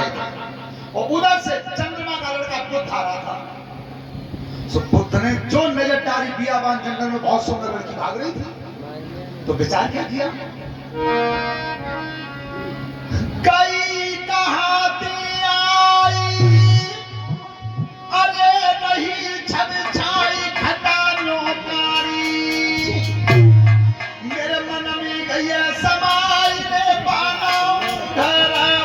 गए थे और उधर से चंद्रमा का लड़का बुद्ध आ रहा था। तो बुद्ध ने जो नजर डाली बियाबान जंगल में बहुत सुंदर लड़की भाग रही थी, तो विचार क्या किया, कई कहाते आई अरे नहीं छब छाई खटानो कारी, मेरे मन में गई समाई रे पाना घरवाली।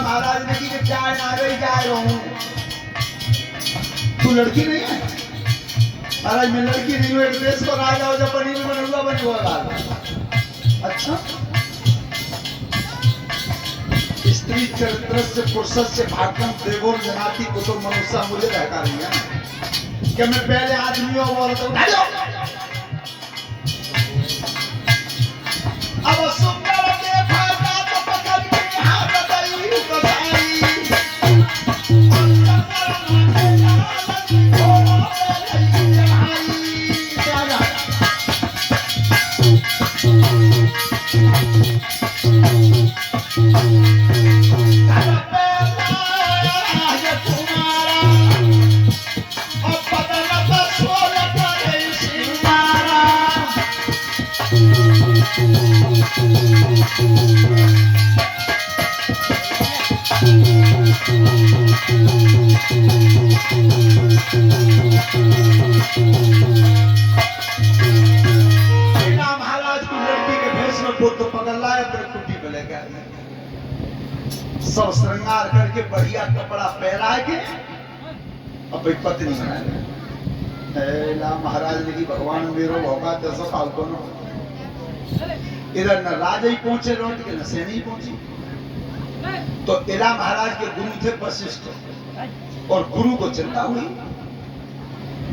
महाराज ने की चाय ना रही जा रहा हूं, तू लड़की नहीं है? महाराज मैं लड़की नहीं हूं, एक देश को राजा हो जब बनी बना बने हुआ। अच्छा, स्त्री चरित्र से पुरुष से भागम देवों जनाती को तो मनुष्य मुझे रहता नहीं है कि मैं पहले आदमी हूं और तो अब सुंदर देखा जा तो पकड़ के हाथ दई कसाई सब श्रृंगार करके बढ़िया कपड़ा पहना के अपनी पत्नी बनाए। महाराज ने की भगवान मेरो भोगा 10 साल को इधर न राजा ही पहुंचे लौट के न सेनी पहुंची। तो इला महाराज के गुरु थे वशिष्ठ, और गुरु को चिंता हुई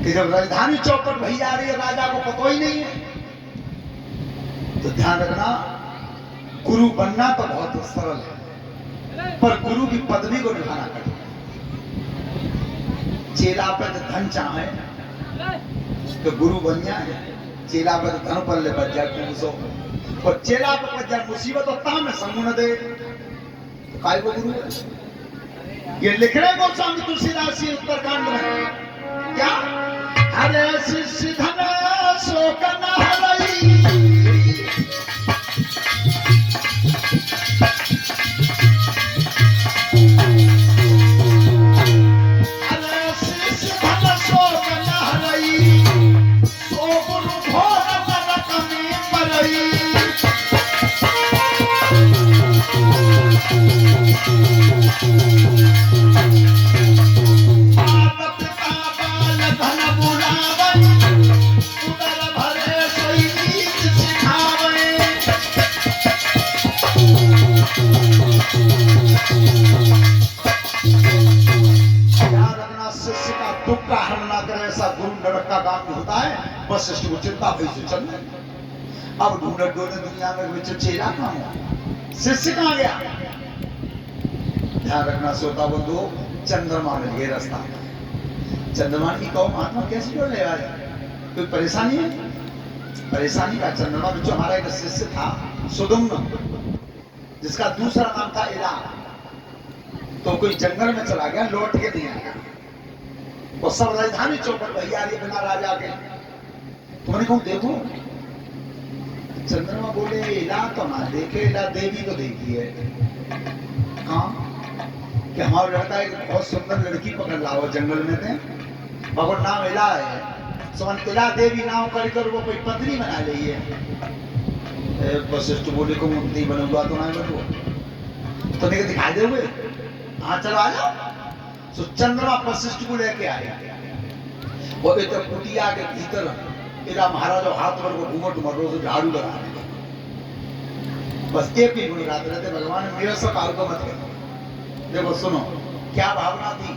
कि जब राजधानी चौपट भई जा रही है, राजा को पता ही नहीं है। तो ध्यान रखना, गुरु बनना तो बहुत सरल है, पर गुरु की पदवी को निभाना कठिन। चेला पर धन चाहे तो गुरु बन जाए, चेला पर धन पर ले बच जाए सो, और चेला पर बच जाए मुसीबत और ताम में समूह न दे तो काय को गुरु है। ये लिख रहे गोस्वामी तुलसीदास जी उत्तरकांड में क्या, हरे शिष्य धन शोक न हरई, वशिष्ठ को चिंता भई से चल। अब ढूंढ दुनिया में विच चेला कहां है, शिष्य कहां गया? ध्यान रखना श्रोता बंधु, चंद्रमा मिल गए रास्ता। चंद्रमा की कहो महात्मा कैसे जोड़ ले आए, कोई परेशानी है? परेशानी का चंद्रमा में जो हमारा एक शिष्य था सुदुम्न, जिसका दूसरा नाम था इला, तो कोई जंगल में चला गया, लौट के नहीं आया। वो सब राजधानी चौपट भैया बिना राजा के। तुमने कहूं देखो, चंद्रमा बोले इला तो ना देखे, इला देवी तो देखी है। हाँ कि हमारा लड़का एक बहुत सुंदर लड़की पकड़ लाओ जंगल में थे, भगवान नाम इला है, समझ इला देवी नाम कर वो कोई पत्नी बना ली है। वशिष्ठ बोले को मुक्ति बनूंगा तो नहीं बनूंगा, तो नहीं दिखाई दोगे? हाँ चलो आ जाओ। तो चंद्रमा वशिष्ठ को लेके आया, वो तो कुटिया के भीतर इला महाराज हाथ भर को घूमट मरो से झाड़ू लगा रहे, बस एक ही गुण गाते रहते, भगवान मेरे से काल को मत करो। देखो सुनो क्या भावना थी,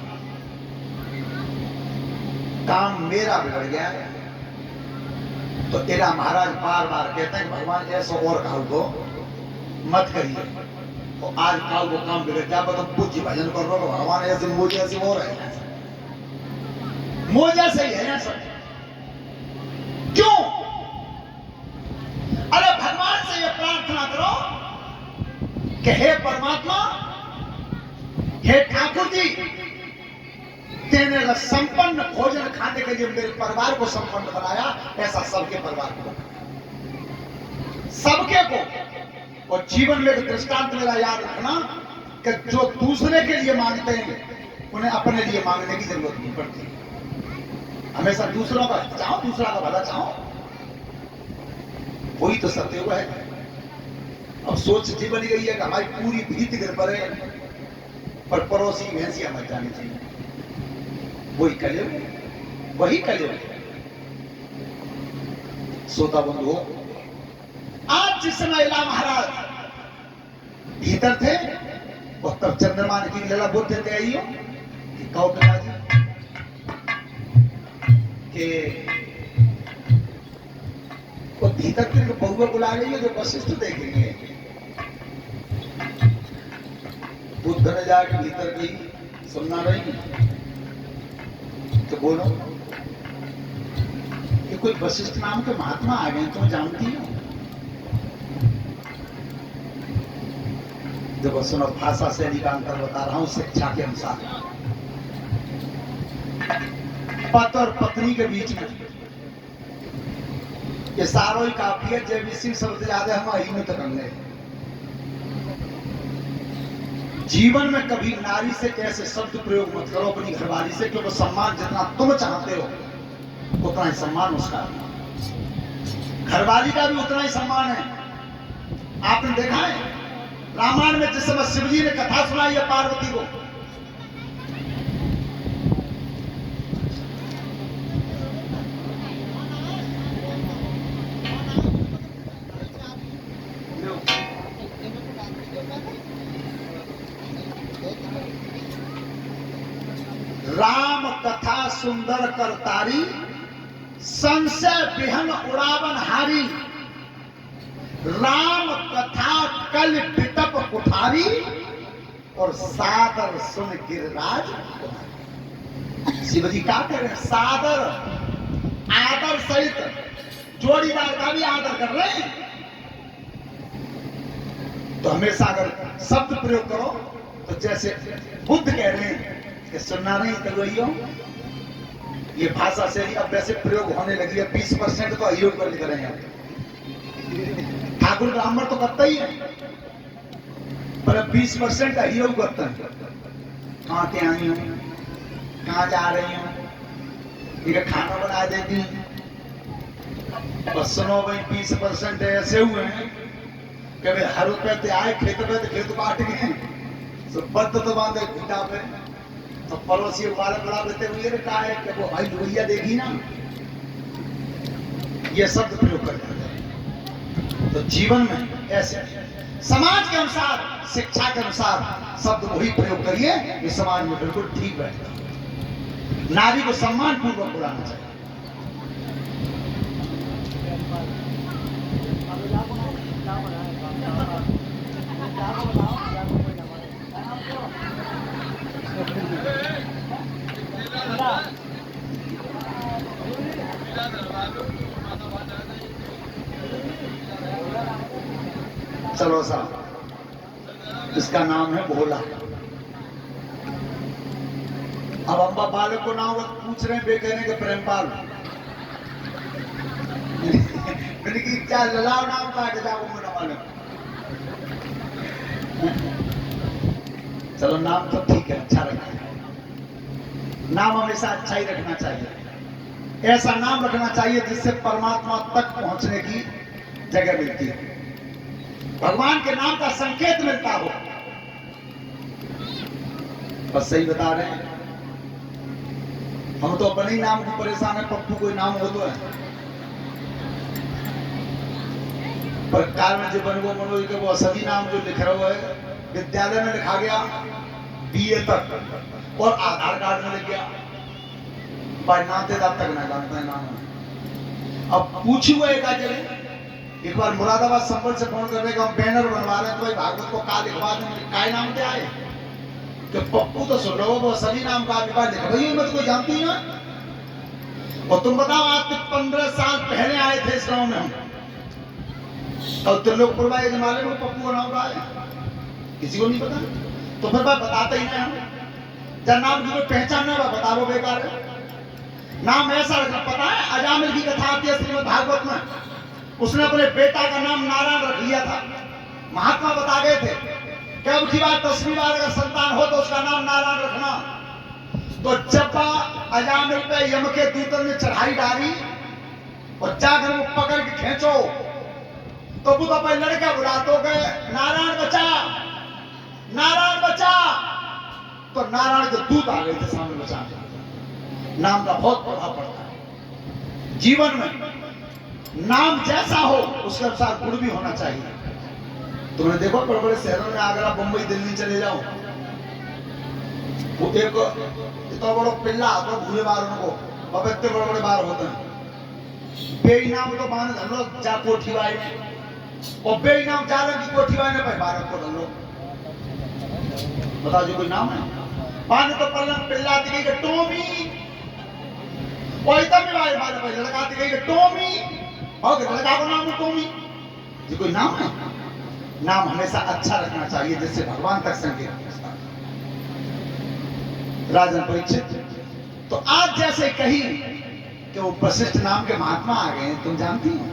काम मेरा बिगड़ गया है, तो तेरा महाराज बार बार कहते हैं भगवान ऐसा और काल को मत करिए, तो आज काल को काम बिगड़ गया, तो पूज्य भजन कर रहे हो भगवान ऐसे मोजे ऐसे हो रहे हैं, मोजा से ही है ना सब। क्यों? अरे भगवान से ये प्रार्थना करो कि हे परमात्मा, हे ठाकुर जी, तेने संपन्न भोजन खाने के लिए मेरे परिवार को संपन्न बनाया, ऐसा सबके परिवार को, सबके को। और जीवन में एक दृष्टांत मेरा याद रखना कि जो दूसरे के लिए मांगते हैं उन्हें अपने लिए मांगने की जरूरत नहीं पड़ती। हमेशा दूसरों का चाहो, दूसरा का भला चाहो, वही तो सत्य है। अब सोच जी बनी गई है कि हमारी पूरी भीत गिर पड़े पर पड़ोसी भैंसियां मत जानी चाहिए, वही कले, वही कले। श्रोता बंधु, आज जिस समय इला महाराज भीतर थे और तब चंद्रमा की लीला बुद्ध थे आई हो कि कौतला जी के वो भीतर के बहुआ बुला रही है जो वशिष्ठ देखेंगे। बुद्ध ने जाके भीतर की सुनना रही तो बोलो कि कोई वशिष्ठ नाम के महात्मा आ गए, तुम जानती हो? देखो सुनो, भाषा शैली का अंतर बता रहा हूं शिक्षा के अनुसार। पति और पत्नी के बीच में ये सारो ही काफी है, जब इसी शब्द ज्यादा हम अहिमत कर ले। जीवन में कभी नारी से ऐसे शब्द प्रयोग मत करो अपनी घरवाली से, क्योंकि सम्मान जितना तुम चाहते हो उतना ही सम्मान उसका, घरवाली का भी उतना ही सम्मान है। आपने देखा है रामायण में जिस समय शिवजी ने कथा सुनाई है पार्वती को, राम कथा सुंदर करतारी, संशय विहन उड़ावन हारी, राम कथा कल पितप कुठारी, और सादर सुन गिरिराज। शिवजी क्या कह रहे हैं? सादर, आदर सहित जोड़ीदार का भी आदर कर रहे हैं। तो हमेशा अगर शब्द प्रयोग करो तो जैसे बुद्ध कह रहे हैं कि सुनना नहीं तो वही हो, ये भाषा शैली अब वैसे प्रयोग होने लगी है। 20% तो अयोग कर लिख रहे हैं, ठाकुर ब्राह्मण तो करता ही है, पर 20% अयोग करता है। कहाँ के आई हूँ, कहाँ जा रही हूँ, ठीक है खाना बना देती, बस सुनो भाई 20% ऐसे हुए हैं कि भाई हर रुपए से आए खेत पे तो खेत काट गए, तो बद्ध तो बांधे घुटा पे, तो पड़ोसी वाले बड़ा देते हुए कहा है कि वो भाई लोहिया देखी ना, ये शब्द प्रयोग कर जाते हैं। तो जीवन में ऐसे समाज के अनुसार, शिक्षा के अनुसार शब्द वही प्रयोग करिए, ये समाज में बिल्कुल ठीक बैठता है। नारी को सम्मान पूर्वक बुलाना चाहिए। चलो साहब, इसका नाम है भोला। अब अम्बा बालक को नाम पूछ रहे हैं, वे कह रहे हैं कि प्रेमपाल। मैंने की क्या ललाव नाम काट जाओ मेरा वाले। चलो नाम तो ठीक है, अच्छा रखना है, नाम हमेशा अच्छा ही रखना चाहिए। ऐसा नाम रखना चाहिए जिससे परमात्मा तक पहुंचने की जगह मिलती है। भगवान के नाम का संकेत मिलता हो। बस सही बता रहे हैं, हम तो अपने ही नाम को परेशान है। पप्पू कोई नाम हो तो है, पर कार में जो बनगो मनोज के वो सभी नाम जो लिख रहा है, विद्यालय में लिखा गया बीए तक और आधार कार्ड में लिख गया भाई नातेदार तक ना जानता है नाम। अब पूछी हुआ एक बार मुरादाबाद संबल से फोन करने का, हम बैनर बनवा रहे हैं तो भाई भागवत को का लिखवा दें, काय नाम क्या है कि पप्पू तो सुन लो वो सभी नाम का लिखा भाई मैं तो कोई जानती ही ना। और तुम बताओ आज 15 साल पहले आए थे इस गांव में हम, और त्रिलोकपुर में जमाने में पप्पू का नाम का है, किसी को नहीं पता। तो फिर भाई बताते ही नहीं हम, जब नाम की कोई पहचान नहीं बता वो बेकार है। नाम ऐसा रखना, पता है अजामिल की कथा आती है श्रीमद् भागवत में, उसने अपने बेटा का नाम नारायण रख लिया था। महात्मा बता गए थे कि अब की बात 10वीं बार अगर संतान हो तो उसका नाम नारायण रखना। तो जब अजामिल पे यम के दूतों ने चढ़ाई डाली और जाकर वो पकड़ के खींचो तो वो तो लड़के बुलाते गए नारायण बचा, नारायण बचा। तो नारायण के दूत आ गए थे सामने बचाने। नाम का बहुत प्रभाव पड़ता है जीवन में। नाम जैसा हो उसके अनुसार गुण भी होना चाहिए। तुमने देखो बड़े बड़े शहरों में आगरा मुंबई दिल्ली चले जाओ, वो एक इतना बड़ा पिल्ला आता है भूले बार उनको, अब इतने बड़े बड़े बार होते हैं। बेईनाम तो मान धर लो जा कोठी बाई में, और बेईनाम जालन की कोठी बाई में भाई बारह को धर लो। बताओ जो कोई नाम है मान तो पल्लम पिल्ला दिखे कि टोमी, और इतना भी भाई बारह भाई लड़का दिखे कि टोमी, और लड़का को नाम है टोमी। जो कोई नाम है, नाम हमेशा अच्छा रखना चाहिए जिससे भगवान तक संकेत पहुंचता है। राजन परीक्षित तो आज जैसे कही कि वो वशिष्ठ नाम के महात्मा आ गए, तुम जानती हो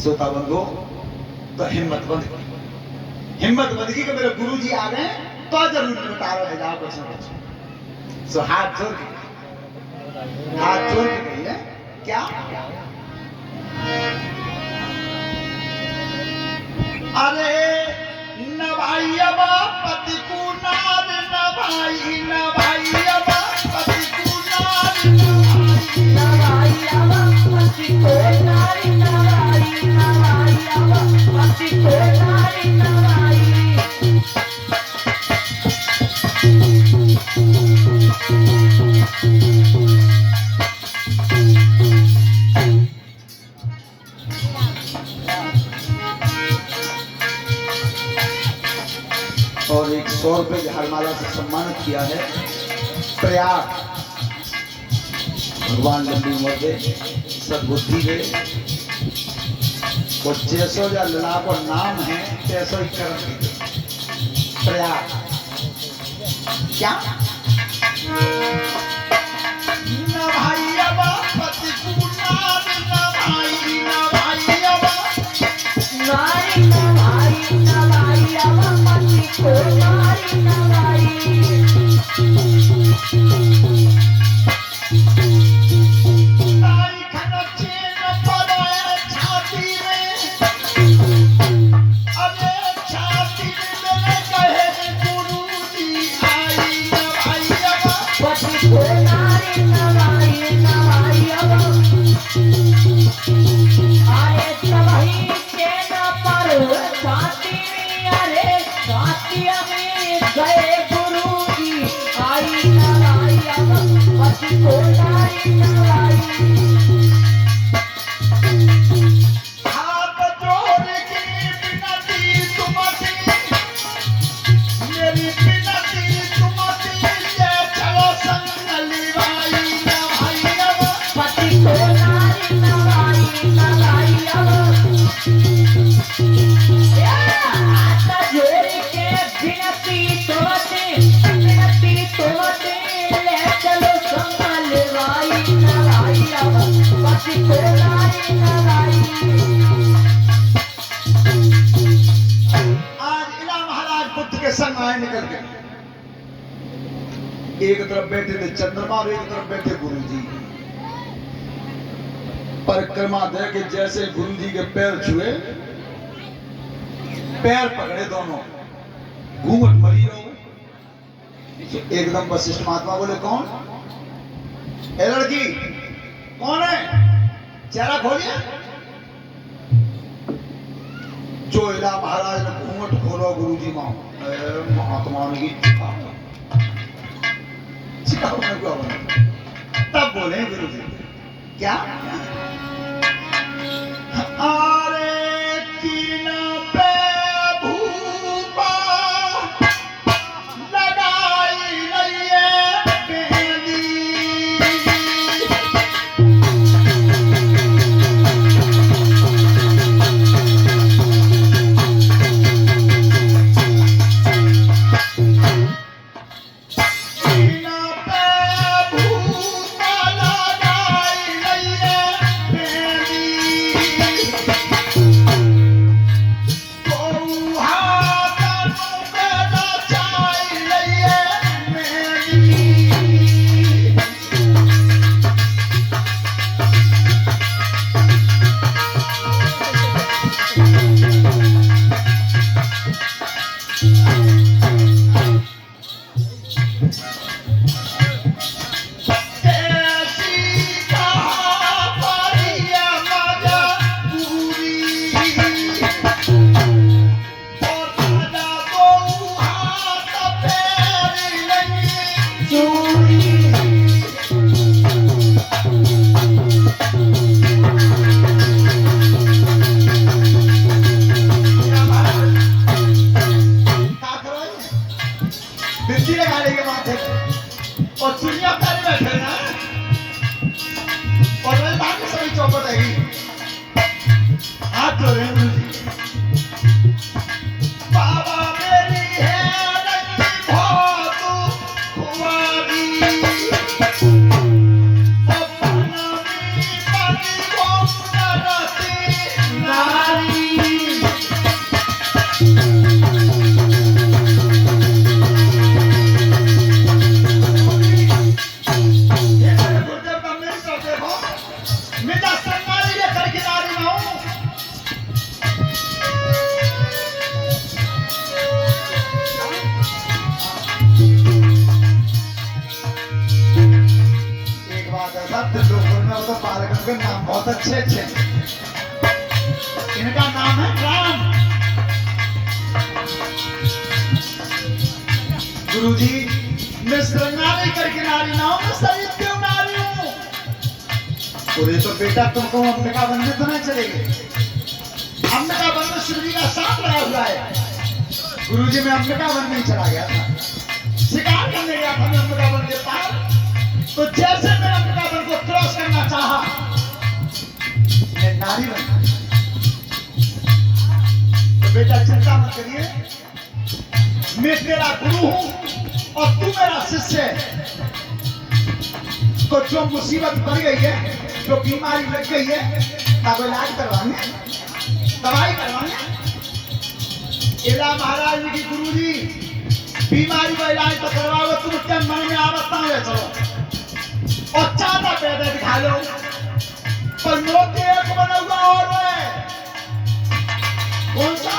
श्रोता बंधु, तो हिम्मत बंद की कि मेरे गुरु जी आ गए तो जरूर बता रहे जाओ कुछ ना कुछ। सो हाथ जोड़ के कहिए क्या अरे न भाई अब पति कुनार, न भाई अब पति कुनार, न भाई अब पति कुनार, न भाई अब पति कुनार, न भाई। और 100 रुपए की हरमाला से सम्मानित किया है प्रयाग। भगवान लंबी उम्र दे, सद्बुद्धि दे, और जैसो या लला को नाम है तैसो ही कर्म दे। प्रयाग क्या न भाई अब पति कुनार, न भाई अब नारी न भाई अब पति कुनार, न भाई। ताई खनचे न पड़े छाती में, अरे छाती में मेरे कहे गुरु जी आई। न भाई अब पति कुनार, न भाई अब। अरे तभी के न पर छाती में, अरे छाती में गए गुरु जी आई। न भाई अब पति कुनार, न भाई। हाथ जोड़ के विनती तुमसे, मेरी विनती तुमसे, ये चलो संग निभाई। न भाई अब पति कुनार, न भाई अब। हाथ जोड़ के विनती तुमसे, ले चलो संभल भाई। न भाई अब पति कुनार, न भाई। आज इला महाराज बुद्ध के संग आए निकल के, एक तरफ बैठे थे चंद्रमा और एक तरफ बैठे गुरु जी। परिक्रमा दे के जैसे गुरु जी के पैर छुए पैर पकड़े दोनों, घूंघट मरी रहो। तो एकदम वशिष्ठ महात्मा बोले कौन? ए लड़की कौन है? चेहरा खोलिए। जो इला महाराज ने घूंघट खोलो गुरुजी महात्मा ने की तब बोले गुरुजी क्या? अरे कीन पे भूपा लगाई लइए बेली। और चिड़िया प्यारे बैठे ना और मैं बाकी सभी चौपट है हाथ जोड़े बाबा मेरी है नंदी बहुत कुंवारी नारी तो बालगण के नाम बहुत अच्छे अच्छे। इनका नाम है राम। गुरुजी मैं श्रृंगारी करके नारी ना हूं, मैं सरित्य नारी हूं। बोले तो बेटा तुमको अंबिका वन में तो नहीं चलेगी। अंबिका वन में शिव जी का साथ लगा हुआ है। गुरुजी मैं अंबिका वन में ही चला गया था, शिकार करने गया था मैं अंबिका वन के पास। तो जैसे मैं अंबिका वन को क्रॉस करना चाहा, मैं नारी बन गई। तो बेटा चिंता मत करिए, मैं तेरा गुरु हूं और तू मेरा शिष्य है। तो जो मुसीबत पड़ गई है, जो बीमारी लग गई है, तब इलाज करवाएंगे, दवाई करवाएंगे। इला महाराज ने की गुरुजी बीमारी का इलाज तो करवाओ, तुम क्या मन में आवता है चलो और चाहता पैदा दिखा लो, पर मोती एक बना हुआ और है कौन सा?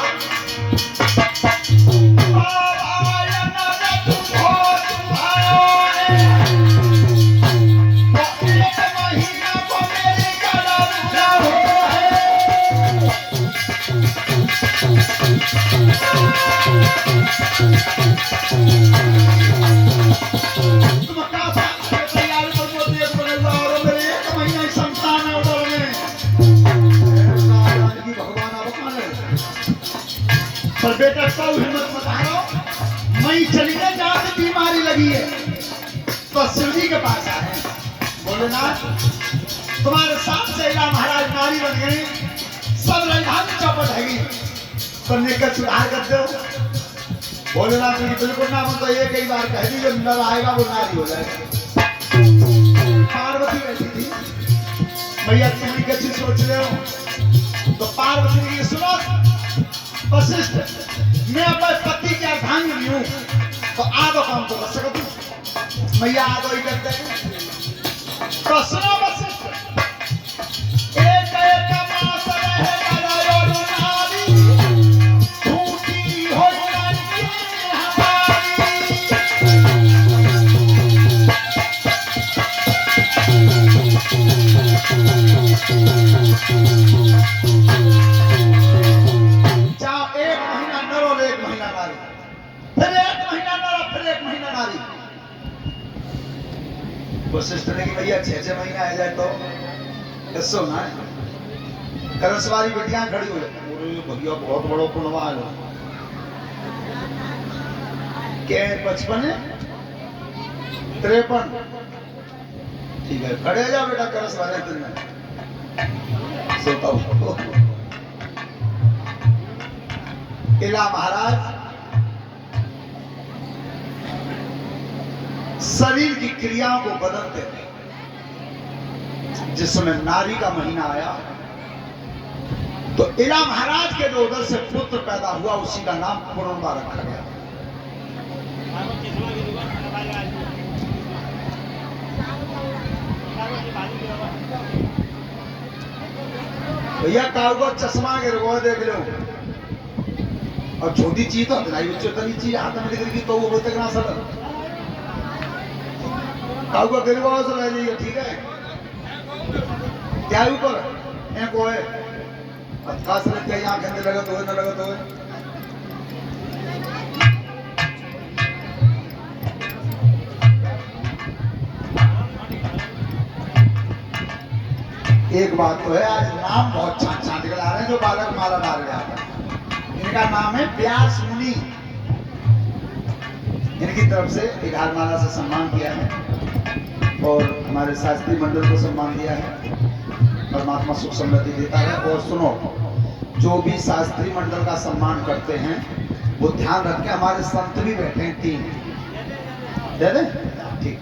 पर बेटा तो हिम्मत मत हारो, मैं चली गई जहां से बीमारी लगी है तो शिव जी के पास आए। बोले ना तुम्हारे साथ से इला महाराज नारी बन गई, सब राजधानी चौपट है तो निकट सुधार कर दो। बोले ना बिल्कुल ना, तो ये कई बार कह दी जो नर आएगा वो नारी हो जाएगा। पार्वती बैठी थी, भैया तुम कैसी सोच रहे हो? तो पार्वती ने सुनो वशिष्ठ, मैं अपने पति की अर्धांगिनी हूं, तो आधो काम तो कर सकती मैया आधो ही करते हैं। तो सुनो वशिष्ठ, एक एक मास रहे नारी, तू वशिष्ठ ने कि भैया 6-6 महीने आ जाए तो कैसे होना है। करसवारी बेटियां खड़ी हुई, भैया बहुत बड़ो पुण्यवान है के 55 53 ठीक है खड़े जाओ बेटा करसवारी दिन में सोता हूं। इला महाराज शरीर की क्रियाओं को बदलते थे। जिस समय नारी का महीना आया तो इला महाराज के जो उधर से पुत्र पैदा हुआ उसी का नाम पुनर्वा रखा गया। भैया कागो चश्मा गिर वो देख लो और छोटी चीज तो नहीं उच्चतनी चीज हाथ में गिर तो वो बोलते ना सर कागो गिर वो से ले लीजिए ठीक है क्या ऊपर ए कोई खास रहते हैं आंखें में लगा तो न लगा तो एक बात तो है आज नाम बहुत छाट छाट के ला रहे हैं जो बालक माला डाल गया था। इनका नाम है व्यास मुनि। इनकी तरफ से 11 माला से सम्मान किया है और हमारे शास्त्री मंडल को सम्मान दिया है। परमात्मा सुख समृद्धि देता है। और सुनो जो भी शास्त्री मंडल का सम्मान करते हैं वो ध्यान रखें हमारे संत भी बैठे हैं 3 दे दे ठीक।